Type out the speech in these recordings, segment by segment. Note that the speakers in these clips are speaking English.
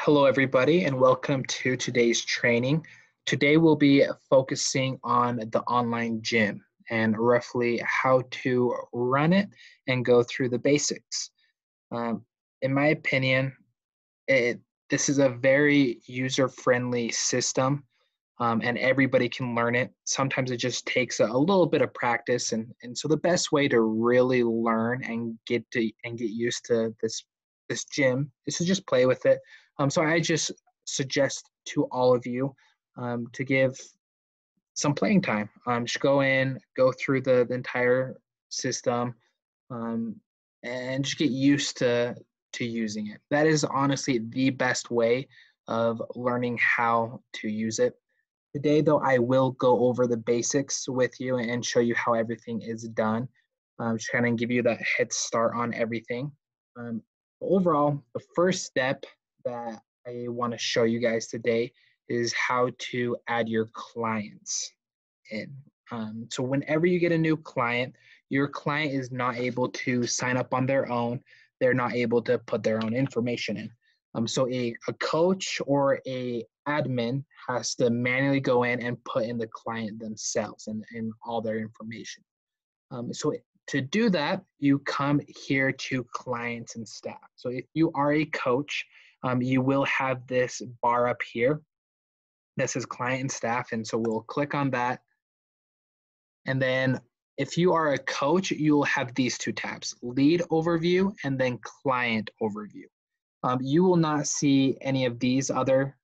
Hello, everybody, and welcome to today's training. Today, we'll be focusing on the online gym and roughly how to run it and go through the basics. In my opinion, this is a very user-friendly system, and everybody can learn it. Sometimes it just takes a little bit of practice, and so the best way to really learn and get used to this gym is to just play with it. So I just suggest to all of you to give some playing time. Just go in, go through the entire system, um, and just get used to using it. That is honestly the best way of learning how to use it. Today, though, I will go over the basics with you and show you how everything is done. Just kind of give you that head start on everything. Overall, the first step that I want to show you guys today is how to add your clients in. So whenever you get a new client, your client is not able to sign up on their own. They're not able to put their own information in. So a coach or a admin has to manually go in and put in the client themselves and all their information. So to do that, you come here to clients and staff. So if you are a coach, you will have this bar up here that says client and staff. And so we'll click on that. And then if you are a coach, you'll have these two tabs, lead overview and then client overview. You will not see any of these other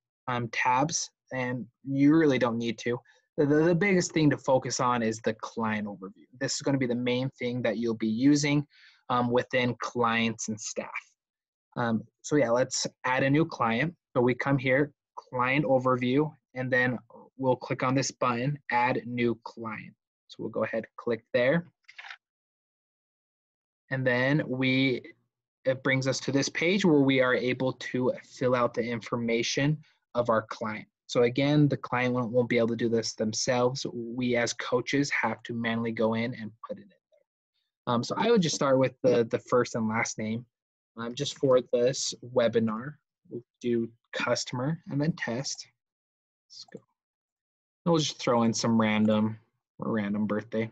tabs, and you really don't need to. The biggest thing to focus on is the client overview. This is going to be the main thing that you'll be using within clients and staff. So yeah, let's add a new client. So we come here, client overview, and then we'll click on this button, add new client. So we'll go ahead, click there. And then it brings us to this page where we are able to fill out the information of our client. So again, the client won't be able to do this themselves. We as coaches have to manually go in and put it in there. So I would just start with the first and last name. Just for this webinar, we'll do customer and then test. Let's go. And we'll just throw in some random birthday.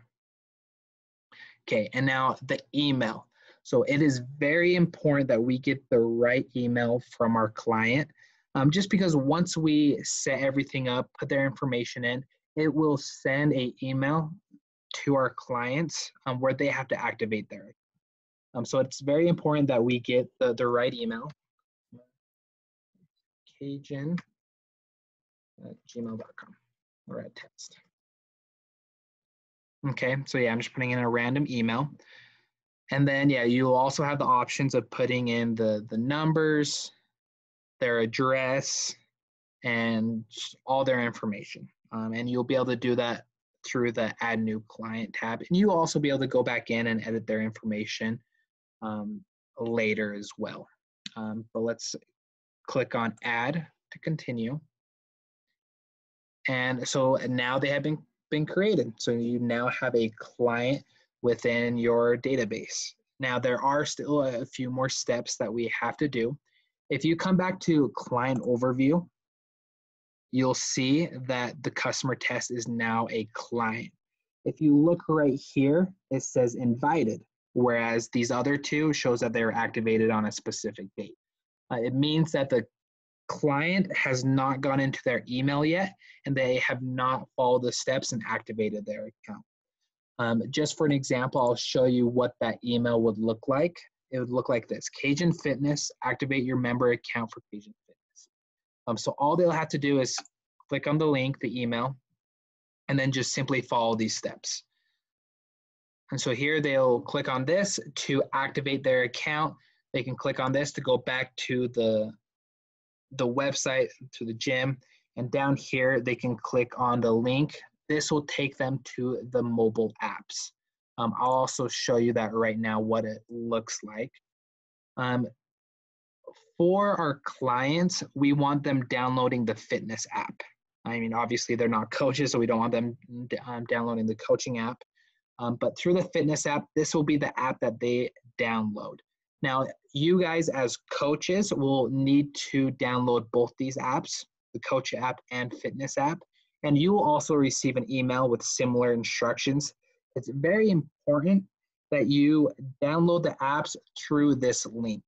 Okay, and now the email. So it is very important that we get the right email from our client, just because once we set everything up, put their information in, it will send an email to our clients where they have to activate their. So it's very important that we get the right email. Cajun@gmail.com or at test. Okay, so yeah, I'm just putting in a random email. And then, yeah, you'll also have the options of putting in the numbers, their address, and all their information. And you'll be able to do that through the Add New Client tab. And you'll also be able to go back in and edit their information later as well. But let's click on Add to continue. And so now they have been created. So you now have a client within your database. Now there are still a few more steps that we have to do. If you come back to client overview, you'll see that the customer test is now a client. If you look right here, it says invited, whereas these other two shows that they're activated on a specific date. It means that the client has not gone into their email yet, and they have not followed the steps and activated their account. Just for an example, I'll show you what that email would look like. It would look like this: Cajun Fitness, activate your member account for Cajun Fitness. So all they'll have to do is click on the link, the email, and then just simply follow these steps. And so here they'll click on this to activate their account. They can click on this to go back to the website, to the gym, and down here they can click on the link. This will take them to the mobile apps. I'll also show you that right now, what it looks like. For our clients, we want them downloading the fitness app. I mean, obviously they're not coaches, so we don't want them downloading the coaching app. But through the fitness app, this will be the app that they download. Now, you guys as coaches will need to download both these apps, the Coach app and Fitness app, and you will also receive an email with similar instructions. It's very important that you download the apps through this link.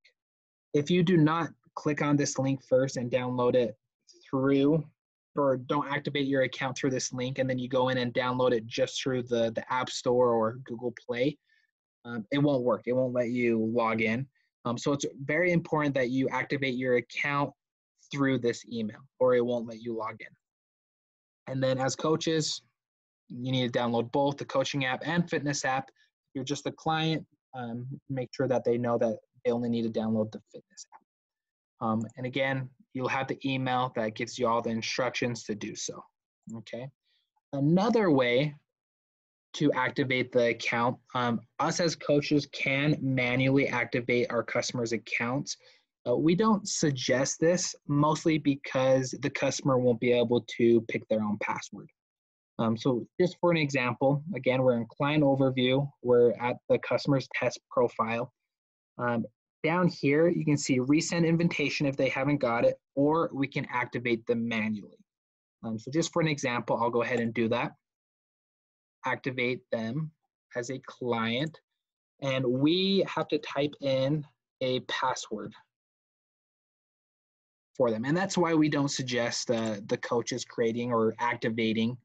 If you do not click on this link first and download it through, or don't activate your account through this link, and then you go in and download it just through the App Store or Google Play, it won't work. It won't let you log in. So it's very important that you activate your account through this email, or it won't let you log in. And then as coaches, you need to download both the coaching app and fitness app. If you're just a client, make sure that they know that they only need to download the fitness app. And again, you'll have the email that gives you all the instructions to do so. Okay. Another way to activate the account, us as coaches can manually activate our customers' accounts. We don't suggest this, mostly because the customer won't be able to pick their own password. So just for an example, again, we're in client overview. We're at the customer's test profile. Down here, you can see resend invitation if they haven't got it, or we can activate them manually. So just for an example, I'll go ahead and do that. Activate them as a client, and we have to type in a password for them. And that's why we don't suggest the coaches creating or activating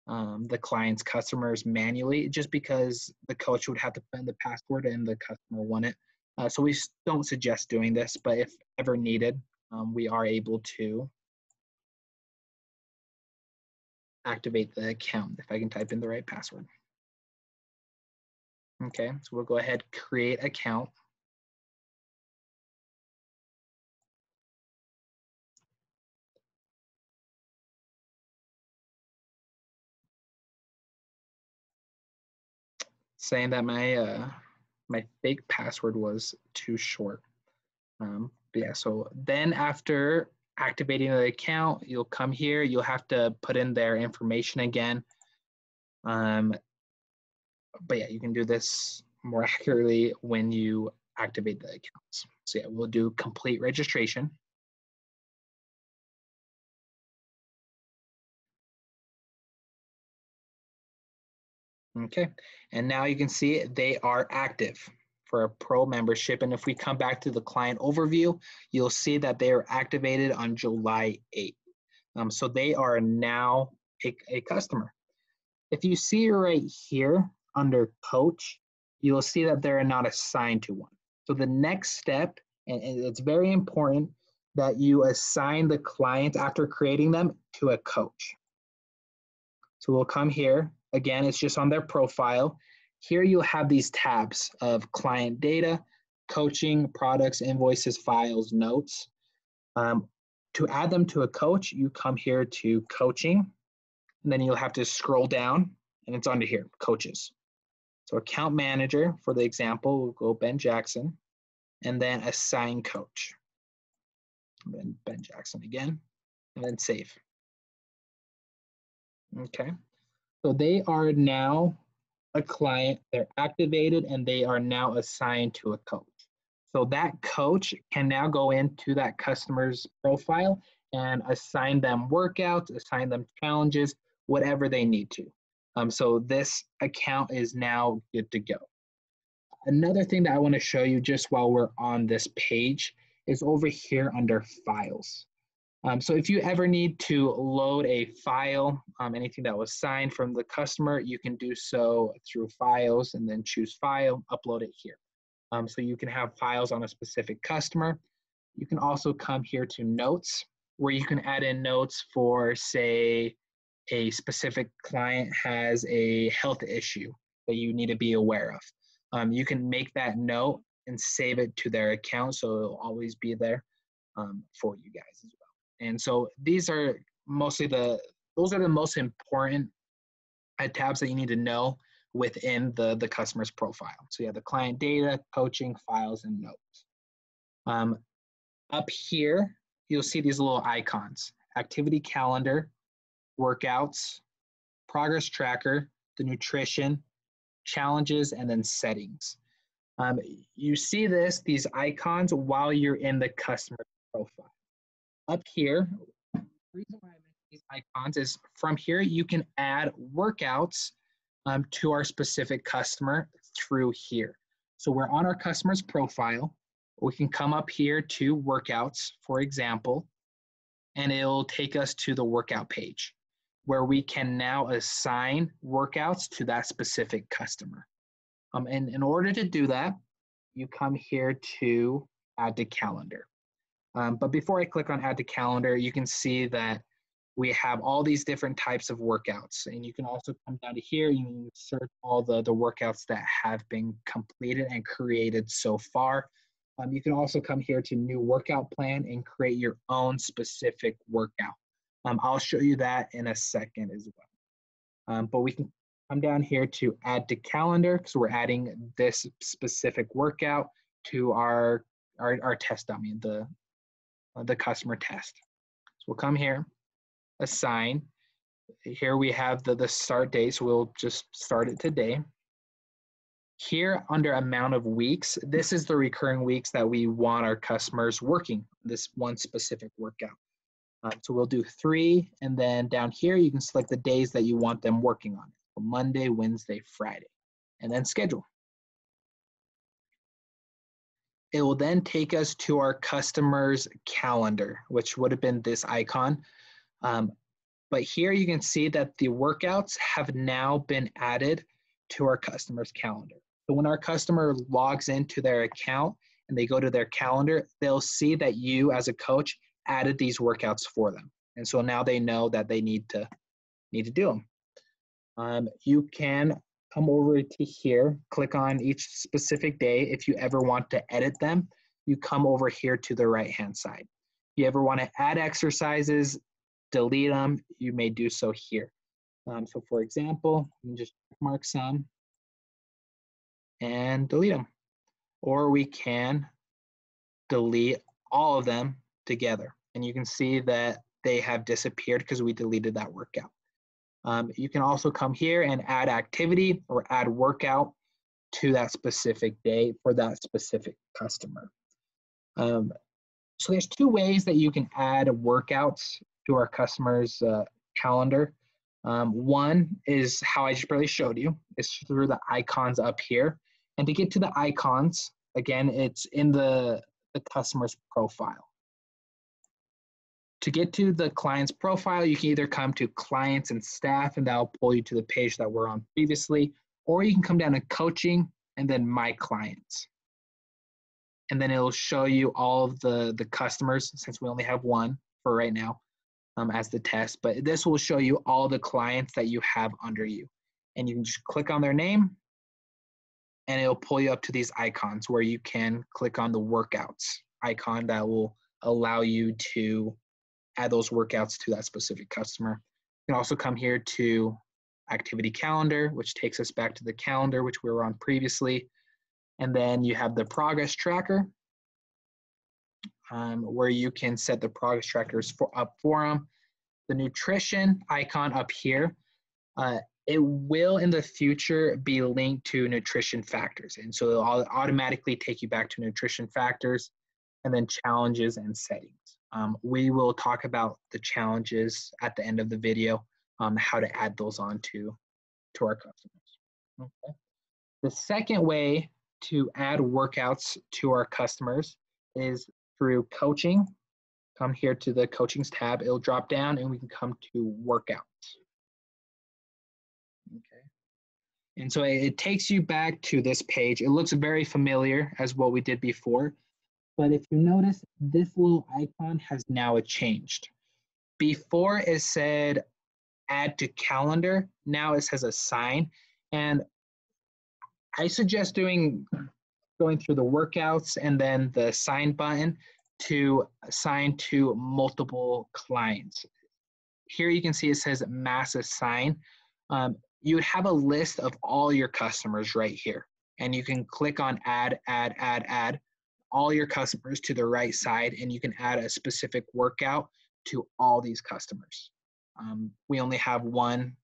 the client's customers manually, just because the coach would have to put in the password and the customer want it. So we don't suggest doing this, but if ever needed, we are able to activate the account if I can type in the right password. Okay, so we'll go ahead, create account. Saying that my fake password was too short. But yeah, so then after activating the account, you'll come here, you'll have to put in their information again. But yeah, you can do this more accurately when you activate the accounts. So yeah, we'll do complete registration. Okay, and now you can see they are active for a pro membership. And if we come back to the client overview, you'll see that they are activated on July 8th. So they are now a customer. If you see right here under coach, you'll see that they're not assigned to one. So the next step, and it's very important that you assign the client after creating them to a coach. So we'll come here. Again, it's just on their profile. Here you'll have these tabs of client data, coaching, products, invoices, files, notes. To add them to a coach, you come here to coaching, and then you'll have to scroll down, and it's under here, coaches. So account manager, for the example, we'll go Ben Jackson, and then assign coach. And then Ben Jackson again, and then save. Okay. So they are now a client, they're activated, and they are now assigned to a coach. So that coach can now go into that customer's profile and assign them workouts, assign them challenges, whatever they need to. So this account is now good to go. Another thing that I want to show you just while we're on this page is over here under files. So if you ever need to load a file, anything that was signed from the customer, you can do so through files and then choose file, upload it here. So you can have files on a specific customer. You can also come here to notes, where you can add in notes for, say, a specific client has a health issue that you need to be aware of. You can make that note and save it to their account, so it'll always be there for you guys as well. And so these are mostly those are the most important tabs that you need to know within the customer's profile. So you have the client data, coaching, files, and notes. Up here, you'll see these little icons: activity calendar, workouts, progress tracker, the nutrition, challenges, and then settings. Um, you see these icons while you're in the customer profile. Up here, the reason why I mention these icons is from here you can add workouts to our specific customer through here. So we're on our customer's profile. We can come up here to workouts, for example, and it'll take us to the workout page where we can now assign workouts to that specific customer. And in order to do that, you come here to add to calendar. But before I click on add to calendar, you can see that we have all these different types of workouts. And you can also come down to here, you can search all the workouts that have been completed and created so far. You can also come here to new workout plan and create your own specific workout. I'll show you that in a second as well. But we can come down here to add to calendar because we're adding this specific workout to our test dummy, the customer test. So we'll come here, assign. Here we have the start date, so we'll just start it today. Here under amount of weeks, this is the recurring weeks that we want our customers working this one specific workout. So we'll do 3, and then down here you can select the days that you want them working on. So Monday, Wednesday, Friday, and then schedule. It will then take us to our customer's calendar, which would have been this icon. But here you can see that the workouts have now been added to our customer's calendar. So when our customer logs into their account and they go to their calendar, they'll see that you as a coach added these workouts for them. And so now they know that they need to do them. You can come over to here, click on each specific day. If you ever want to edit them, you come over here to the right-hand side. If you ever want to add exercises, delete them, you may do so here. So for example, you can just mark some and delete them. Or we can delete all of them together. And you can see that they have disappeared because we deleted that workout. You can also come here and add activity or add workout to that specific day for that specific customer. So there's 2 ways that you can add workouts to our customer's calendar. One is how I just barely showed you. It's through the icons up here. And to get to the icons, again, it's in the customer's profile. To get to the client's profile, you can either come to clients and staff, and that'll pull you to the page that we're on previously, or you can come down to coaching and then my clients. And then it'll show you all of the customers, since we only have one for right now as the test, but this will show you all the clients that you have under you. And you can just click on their name and it'll pull you up to these icons where you can click on the workouts icon that will allow you to add those workouts to that specific customer. You can also come here to activity calendar, which takes us back to the calendar, which we were on previously. And then you have the progress tracker, where you can set the progress trackers up for them. The nutrition icon up here, it will in the future be linked to nutrition factors. And so it'll automatically take you back to nutrition factors and then challenges and settings. We will talk about the challenges at the end of the video, how to add those on to our customers. Okay. The second way to add workouts to our customers is through coaching. Come here to the coachings tab, it'll drop down and we can come to workouts. Okay. And so it takes you back to this page. It looks very familiar as what we did before, but if you notice, this little icon has now changed. Before it said add to calendar, now it says assign. And I suggest going through the workouts and then the assign button to assign to multiple clients. Here you can see it says mass assign. You would have a list of all your customers right here. And you can click on add all your customers to the right side, and you can add a specific workout to all these customers. We only have one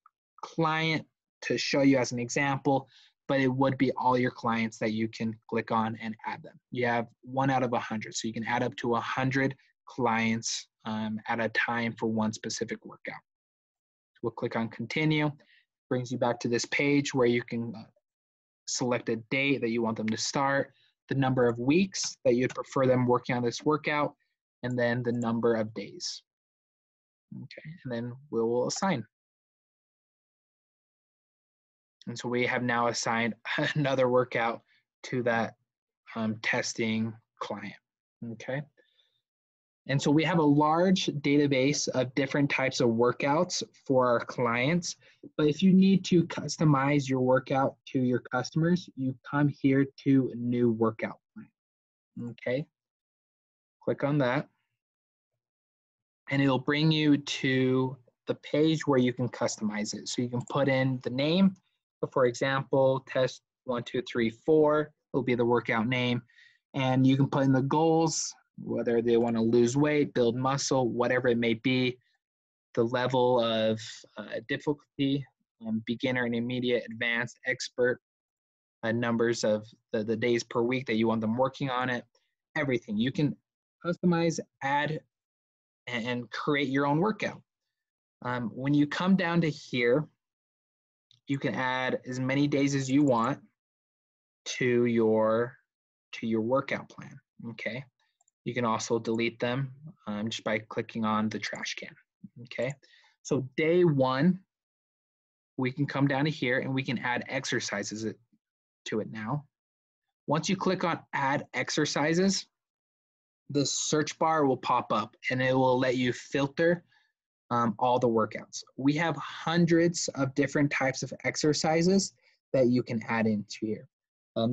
client to show you as an example. but it would be all your clients that you can click on and add them. You have 1 out of 100, so you can add up to 100 clients at a time for one specific workout. We'll click on continue, brings you back to this page where you can select a date that you want them to start, the number of weeks that you'd prefer them working on this workout, and then the number of days. Okay, and then we will assign. And so we have now assigned another workout to that testing client, okay? And so we have a large database of different types of workouts for our clients, but if you need to customize your workout to your customers, you come here to new workout plan, okay? Click on that, and it'll bring you to the page where you can customize it. So you can put in the name. So for example, test 1, 2, 3, 4 will be the workout name. And you can put in the goals, whether they want to lose weight, build muscle, whatever it may be, the level of difficulty, beginner, intermediate, advanced, expert, numbers of the days per week that you want them working on it, everything. You can customize, add, and create your own workout. When you come down to here, you can add as many days as you want to your workout plan, okay? You can also delete them just by clicking on the trash can, okay? So day 1, we can come down to here and we can add exercises to it now. Once you click on add exercises, this search bar will pop up and it will let you filter all the workouts. We have hundreds of different types of exercises that you can add into here.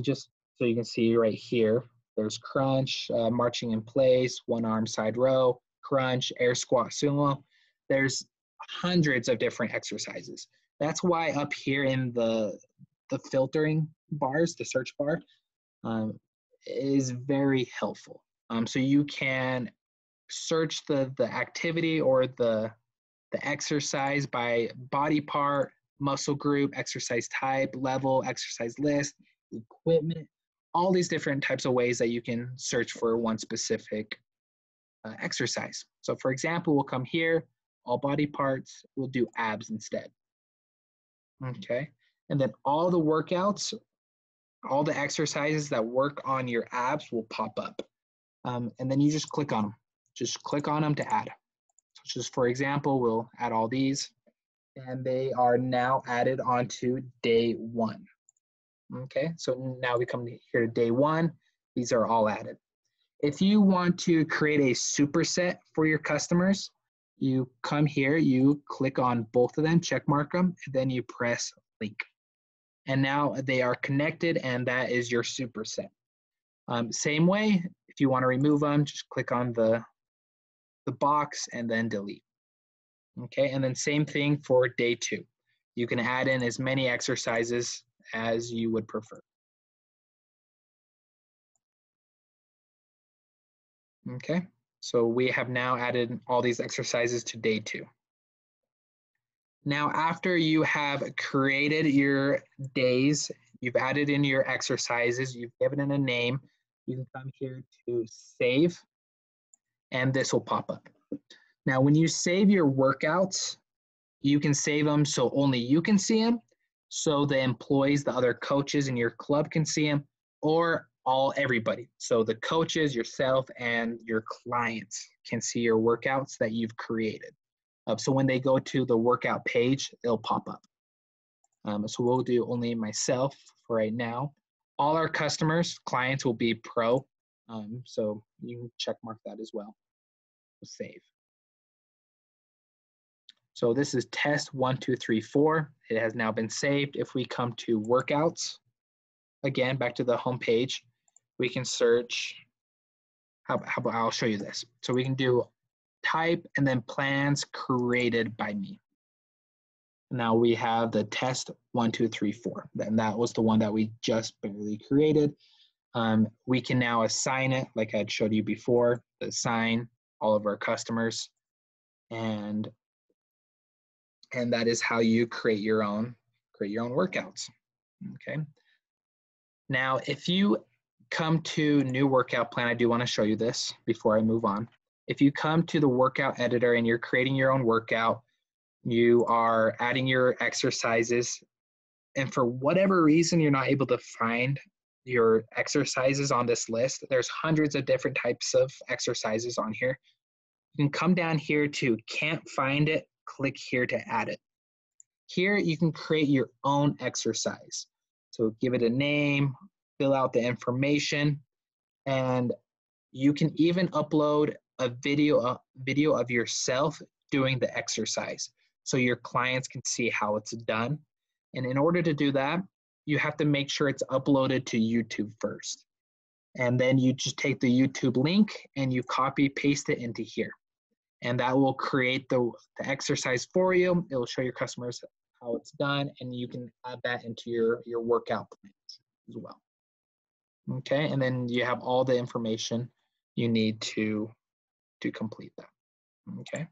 Just so you can see right here, there's crunch, marching in place, 1 arm side row, crunch, air squat, sumo. There's hundreds of different exercises. That's why up here in the filtering bars, the search bar, is very helpful. So you can search the activity or the exercise by body part, muscle group, exercise type, level, exercise list, equipment, all these different types of ways that you can search for one specific exercise. So for example, we'll come here, all body parts, we'll do abs instead. Okay, and then all the workouts, all the exercises that work on your abs will pop up. And then you just click on them. Just click on them to add. So just for example, we'll add all these, and they are now added onto day 1. Okay, so now we come here to day 1. These are all added. If you want to create a superset for your customers, you come here, you click on both of them, check mark them, and then you press link. And now they are connected, and that is your superset. Same way, if you want to remove them, just click on the box and then delete. Okay, and then same thing for day 2. You can add in as many exercises as you would prefer. Okay, so we have now added all these exercises to day 2. Now, after you have created your days, you've added in your exercises, you've given it a name, you can come here to save, and this will pop up. Now, when you save your workouts, you can save them so only you can see them, so the employees, the other coaches in your club can see them, or everybody. So the coaches, yourself, and your clients can see your workouts that you've created. So when they go to the workout page, it'll pop up. So we'll do only myself for right now. All our customers, clients will be pro. So you can check mark that as well. We'll save. So this is test 1, 2, 3, 4. It has now been saved. If we come to workouts, again, back to the home page, we can search. How about I'll show you this. So we can do type and then plans created by me. Now we have the test 1, 2, 3, 4. And that was the one that we just barely created. We can now assign it like I had showed you before, assign all of our customers. And that is how you create your own workouts. Okay. Now, if you come to new workout plan, I do want to show you this before I move on. If you come to the workout editor and you're creating your own workout, you are adding your exercises, and for whatever reason you're not able to find your exercises on this list, there's hundreds of different types of exercises on here. You can come down here to can't find it, click here to add it. Here you can create your own exercise. So give it a name, fill out the information, and you can even upload a video of yourself doing the exercise so your clients can see how it's done. And in order to do that, you have to make sure it's uploaded to YouTube first. And then you just take the YouTube link and you copy paste it into here. And that will create the exercise for you. It will show your customers how it's done, and you can add that into your workout plans as well. Okay, and then you have all the information you need to complete that. Okay,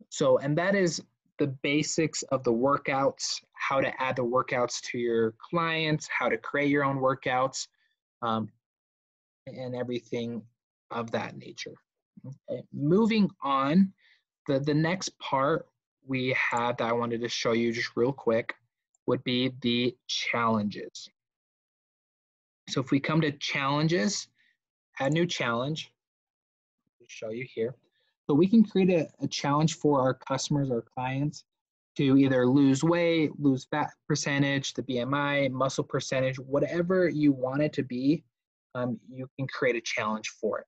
so, and that is the basics of the workouts, how to add the workouts to your clients, how to create your own workouts, and everything of that nature. Okay, moving on, the next part we have that I wanted to show you just real quick would be the challenges. So if we come to challenges, add new challenge, I'll show you here. So we can create a challenge for our customers or clients to either lose weight, lose fat percentage, the BMI, muscle percentage, whatever you want it to be, you can create a challenge for it.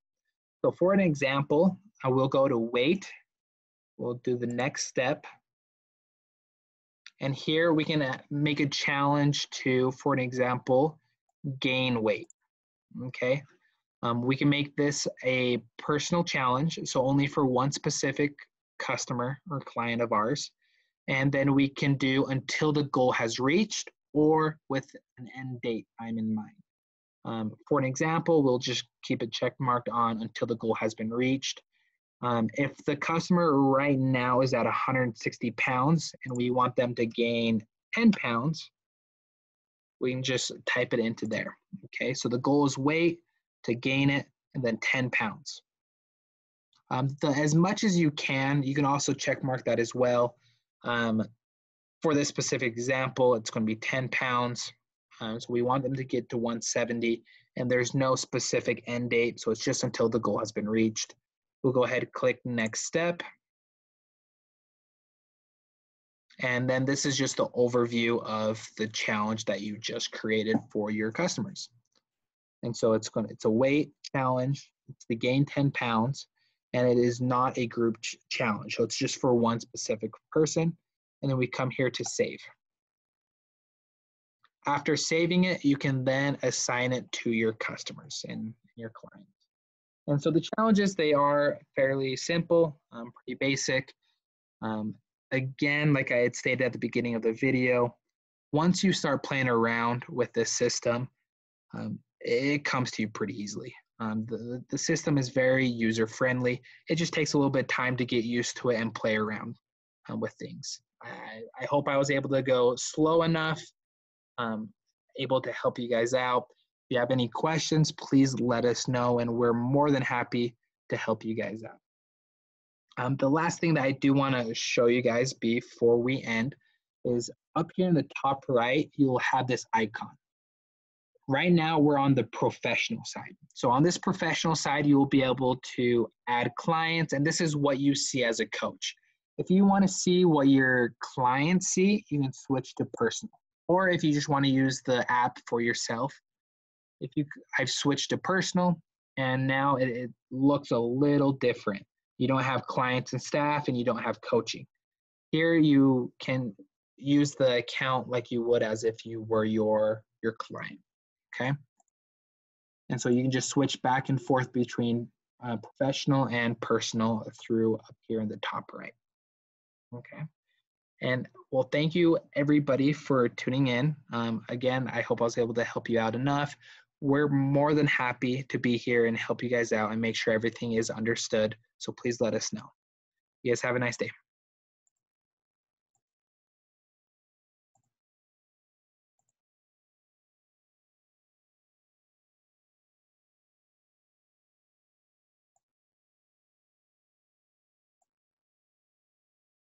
So for an example, I will go to weight. We'll do the next step. And here we can make a challenge to, for an example, gain weight. Okay. We can make this a personal challenge, so only for one specific customer or client of ours. And then we can do until the goal has reached or with an end date time in mind. For an example, we'll just keep it check marked on until the goal has been reached. If the customer right now is at 160 pounds and we want them to gain 10 pounds, we can just type it into there. Okay, so the goal is weight, to gain it, and then 10 pounds. As much as you can also check mark that as well. For this specific example, it's going to be 10 pounds. So we want them to get to 170, and there's no specific end date, so it's just until the goal has been reached. We'll go ahead and click next step. And then this is just the overview of the challenge that you just created for your customers. And so it's a weight challenge, it's to gain 10 pounds, and it is not a group challenge. So it's just for one specific person. And then we come here to save. After saving it, you can then assign it to your customers and your clients. And so the challenges, they are fairly simple, pretty basic. Again, like I had stated at the beginning of the video, once you start playing around with this system, it comes to you pretty easily. The system is very user-friendly. It just takes a little bit of time to get used to it and play around with things. I hope I was able to go slow enough, able to help you guys out. If you have any questions, please let us know, and we're more than happy to help you guys out. The last thing that I do want to show you guys before we end is up here in the top right, you'll have this icon. Right now, we're on the professional side. So on this professional side, you will be able to add clients, and this is what you see as a coach. If you want to see what your clients see, you can switch to personal. Or if you just want to use the app for yourself, I've switched to personal, and now it looks a little different. You don't have clients and staff, and you don't have coaching. Here you can use the account like you would as if you were your client. Okay, and so you can just switch back and forth between professional and personal through up here in the top right. Okay, and well, thank you everybody for tuning in. Again, I hope I was able to help you out enough. We're more than happy to be here and help you guys out and make sure everything is understood. So please let us know. You guys have a nice day.